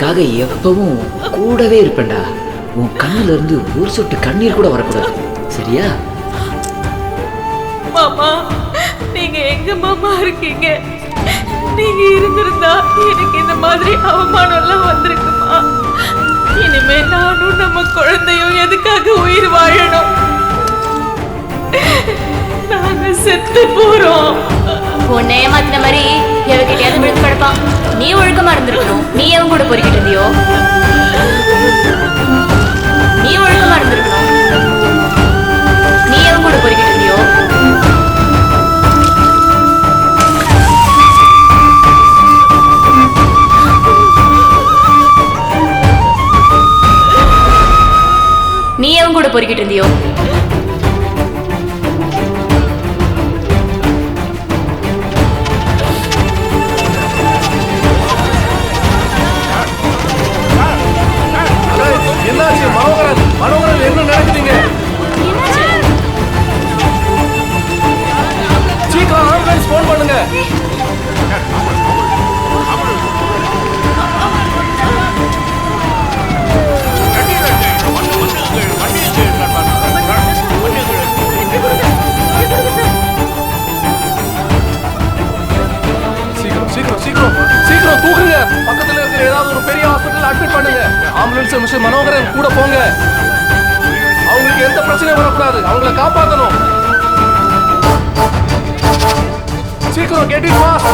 உனக்காக எப்பவும் கூடவே இருப்பேன்டா. உன் கண்ணுல இருந்து ஒரு சொட்டு கண்ணீர் கூட வரக்கூடாது, சரியா? மாமா, நீங்க எங்க மாமா இருக்கீங்க? நீங்க இருந்திருந்தா எனக்கு இந்த மாதிரி அவமானம் எல்லாம் வந்திருக்குமா? இனிமே நானும் நம்ம குழந்தையும் எதுக்காக உயிர் வாழணும்? நாங்க செத்து போறோம். உன்னை ஏமாத்தின மாதிரி எவகிட்டயாவது விழுந்து கிடப்பான். நீ ஒழுக்கமா இருந்திருக்கணும். நீ எவன் கூட பொறுக்கிட்டு இருந்தியோ? நீ ஒழுக்கமா இருந்திருக்கணும். நீ எவன் கூட பொறுக்கிட்டு இருந்தியோ? நீ எவன் கூட பொறுக்கிட்டு இருந்தியோ? மனோகரன் என்ன நடக்குதுங்க? சீக்கிரம் ஆம்புலன்ஸ் போன் பண்ணுங்க. சீக்கிரம் தூக்குங்க. பக்கத்துல இருக்கிற ஏதாவது ஒரு பெரிய ஹாஸ்பிட்டல் அட்மிட் பண்ணுங்க. ஆம்புலன்ஸ் மிஸ்டர் மனோகரன் கூட போங்க. அவங்களுக்கு எந்த பிரச்சனையும் வரக்கூடாது. அவங்கள காப்பாற்றணும். சீக்கிரம் கெட் இட் ஃபாஸ்ட்.